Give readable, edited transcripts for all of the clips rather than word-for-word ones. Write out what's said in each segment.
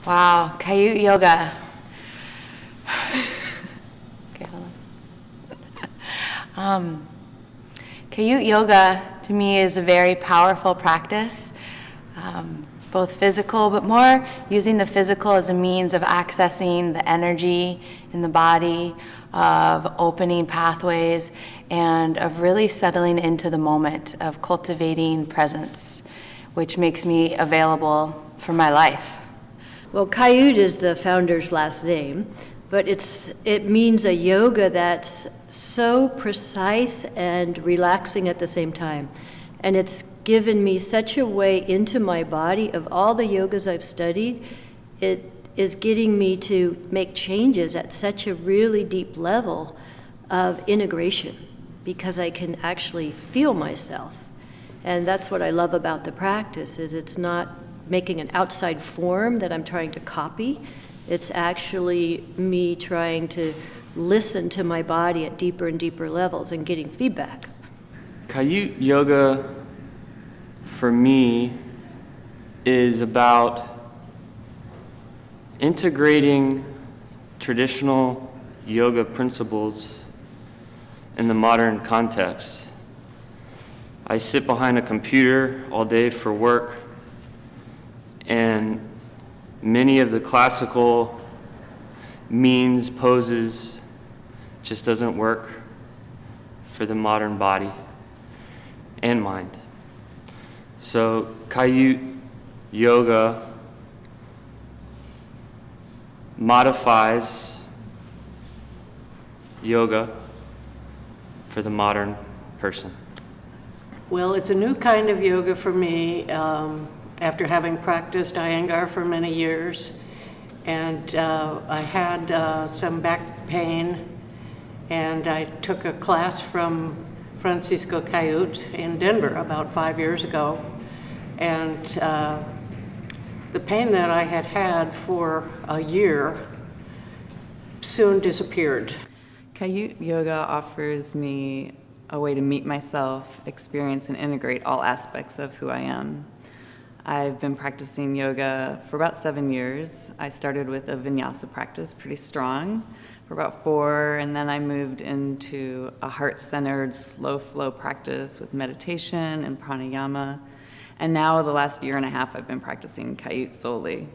Wow, Kaiut Yoga. Okay, hold on. Kaiut Yoga to me is a very powerful practice, both physical, but more using the physical as a means of accessing the energy in the body, of opening pathways, and of really settling into the moment, of cultivating presence, which makes me available for my life. Well, Kaiut is the founder's last name, but it means a yoga that's so precise and relaxing at the same time. And it's given me such a way into my body. Of all the yogas I've studied, it is getting me to make changes at such a really deep level of integration, because I can actually feel myself. And that's what I love about the practice, is it's not making an outside form that I'm trying to copy. It's actually me trying to listen to my body at deeper and deeper levels and getting feedback. Kaiut Yoga, for me, is about integrating traditional yoga principles in the modern context. I sit behind a computer all day for work, and many of the classical means, poses, just doesn't work for the modern body and mind. So Kaiut Yoga modifies yoga for the modern person. Well, it's a new kind of yoga for me, after having practiced Iyengar for many years. And I had some back pain, and I took a class from Francisco Kaiut in Denver about 5 years ago. And the pain that I had had for a year soon disappeared. Kaiut Yoga offers me a way to meet myself, experience, and integrate all aspects of who I am. I've been practicing yoga for about 7 years. I started with a vinyasa practice, pretty strong, for about 4, and then I moved into a heart-centered, slow flow practice with meditation and pranayama. And now the last year and a half, I've been practicing Kaiut solely.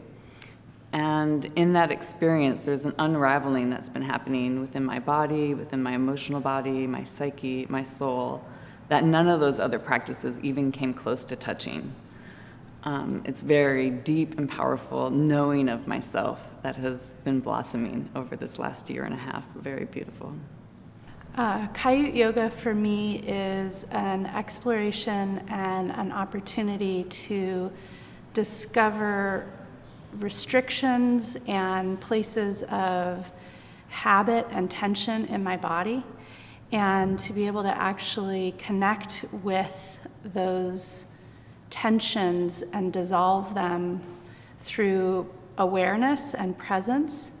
And in that experience, there's an unraveling that's been happening within my body, within my emotional body, my psyche, my soul, that none of those other practices even came close to touching. It's very deep and powerful knowing of myself that has been blossoming over this last year and a half. Very beautiful. Kaiut Yoga for me is an exploration and an opportunity to discover restrictions and places of habit and tension in my body, and to be able to actually connect with those tensions and dissolve them through awareness and presence.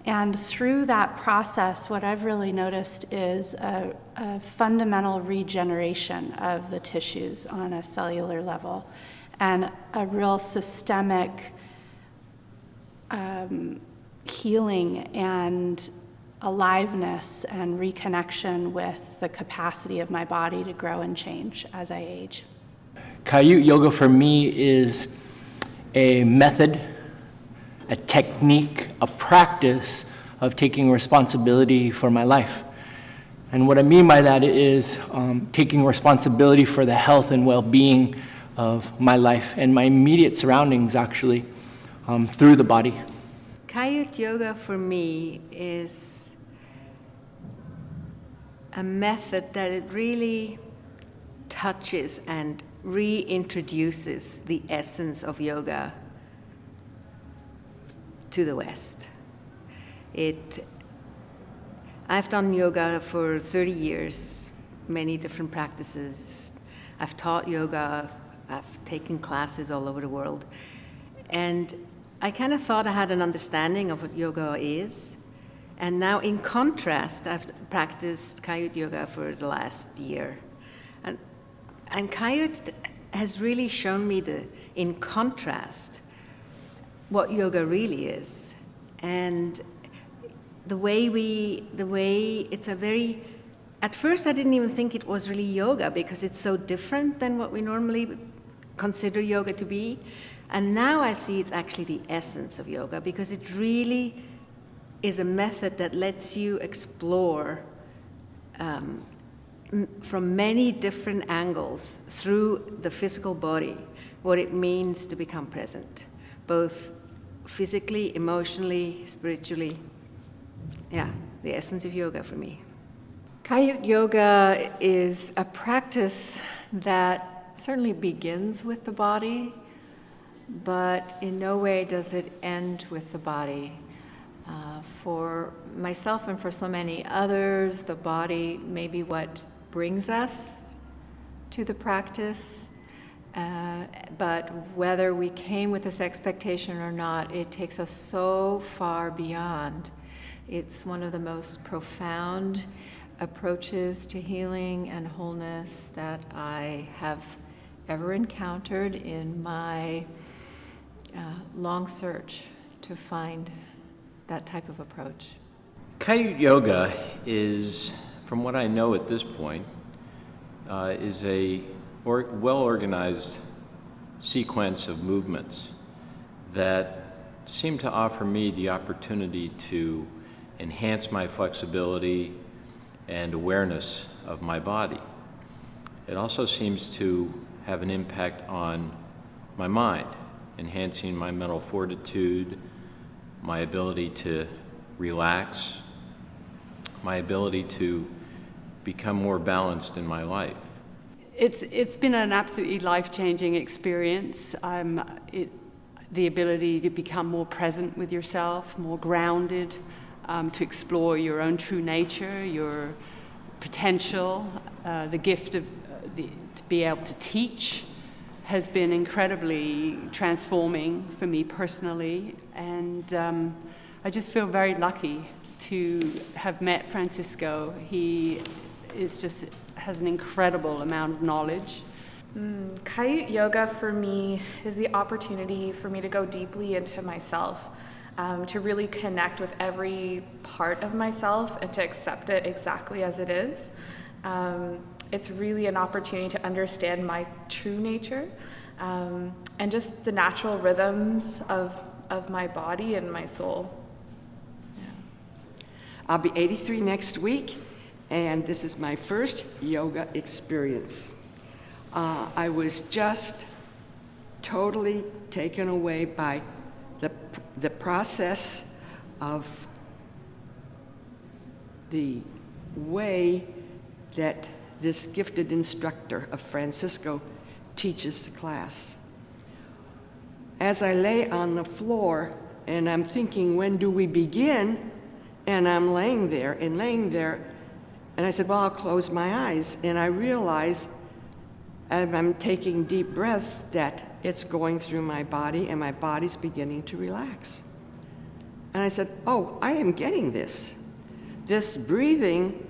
And through that process, what I've really noticed is a fundamental regeneration of the tissues on a cellular level, and a real systemic healing and aliveness and reconnection with the capacity of my body to grow and change as I age. Kaiut Yoga for me is a method, a technique, a practice of taking responsibility for my life. And what I mean by that is taking responsibility for the health and well-being of my life and my immediate surroundings, actually, through the body. Kaiut Yoga for me is a method that it really touches and reintroduces the essence of yoga to the West. I've done yoga for 30 years, many different practices. I've taught yoga, I've taken classes all over the world. And I kind of thought I had an understanding of what yoga is. And now in contrast, I've practiced Kaiut Yoga for the last year. And Kaiut has really shown me in contrast, what yoga really is. And at first I didn't even think it was really yoga because it's so different than what we normally consider yoga to be. And now I see it's actually the essence of yoga because it really is a method that lets you explore from many different angles through the physical body what it means to become present, both physically, emotionally, spiritually. Yeah, the essence of yoga for me. Kaiut Yoga is a practice that certainly begins with the body, but in no way does it end with the body. For myself and for so many others, the body may be what brings us to the practice, but whether we came with this expectation or not, it takes us so far beyond. It's one of the most profound approaches to healing and wholeness that I have ever encountered in my long search to find that type of approach. Kaiut Yoga is, from what I know at this point, is a well-organized sequence of movements that seem to offer me the opportunity to enhance my flexibility and awareness of my body. It also seems to have an impact on my mind, enhancing my mental fortitude, my ability to relax, my ability to become more balanced in my life. It's been an absolutely life-changing experience. The ability to become more present with yourself, more grounded, to explore your own true nature, your potential, the gift of to be able to teach has been incredibly transforming for me personally, and I just feel very lucky to have met Francisco. He has an incredible amount of knowledge. Kaiut Yoga for me is the opportunity for me to go deeply into myself, to really connect with every part of myself and to accept it exactly as it is. It's really an opportunity to understand my true nature, and just the natural rhythms of my body and my soul. I'll be 83 next week, and this is my first yoga experience. I was just totally taken away by the process of the way that this gifted instructor of Francisco teaches the class. As I lay on the floor and I'm thinking, when do we begin? And I'm laying there, and I said, well, I'll close my eyes. And I realized as I'm taking deep breaths that it's going through my body and my body's beginning to relax. And I said, oh, I am getting this. This breathing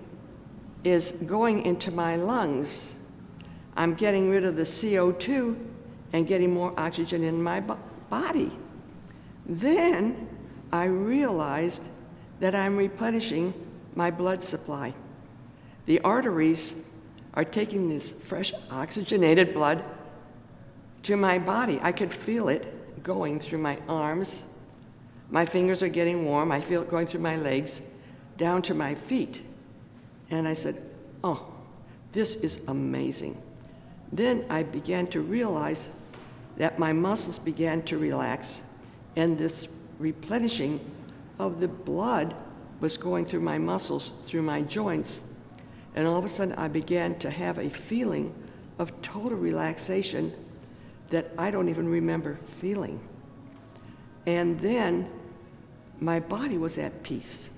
is going into my lungs. I'm getting rid of the CO2 and getting more oxygen in my body. Then I realized that I'm replenishing my blood supply. The arteries are taking this fresh oxygenated blood to my body. I could feel it going through my arms. My fingers are getting warm. I feel it going through my legs, down to my feet. And I said, oh, this is amazing. Then I began to realize that my muscles began to relax, and this replenishing of the blood was going through my muscles, through my joints. And all of a sudden, I began to have a feeling of total relaxation that I don't even remember feeling. And then my body was at peace.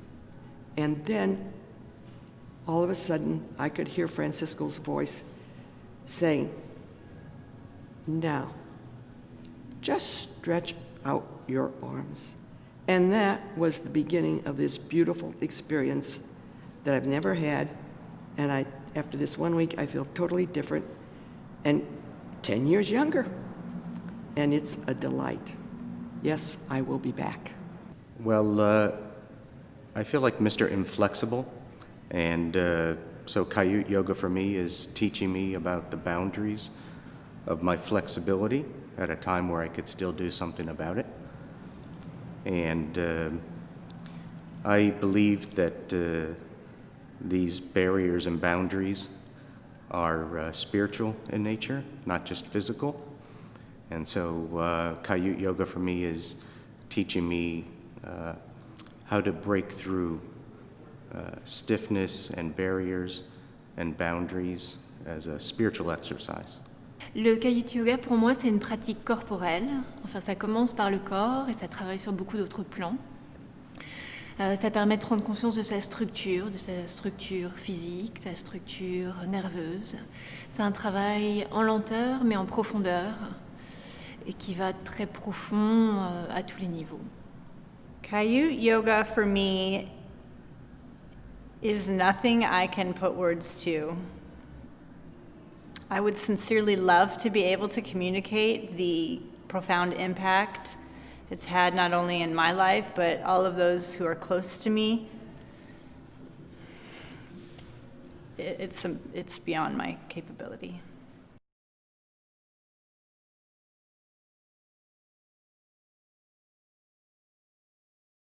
And then all of a sudden, I could hear Francisco's voice saying, now, just stretch out your arms. And that was the beginning of this beautiful experience that I've never had. And after this 1 week, I feel totally different and 10 years younger. And it's a delight. Yes, I will be back. Well, I feel like Mr. Inflexible, and so Kaiut Yoga for me is teaching me about the boundaries of my flexibility at a time where I could still do something about it. And I believe that these barriers and boundaries are spiritual in nature, not just physical. And so Kaiut Yoga for me is teaching me how to break through stiffness and barriers and boundaries as a spiritual exercise. Le Kaiut Yoga, pour moi, c'est une pratique corporelle. Enfin, ça commence par le corps et ça travaille sur beaucoup d'autres plans. Ça permet de prendre conscience de sa structure physique, sa structure nerveuse. C'est un travail en lenteur, mais en profondeur, et qui va très profond à tous les niveaux. Kaiut Yoga for me is nothing I can put words to. I would sincerely love to be able to communicate the profound impact it's had not only in my life, but all of those who are close to me. It's beyond my capability.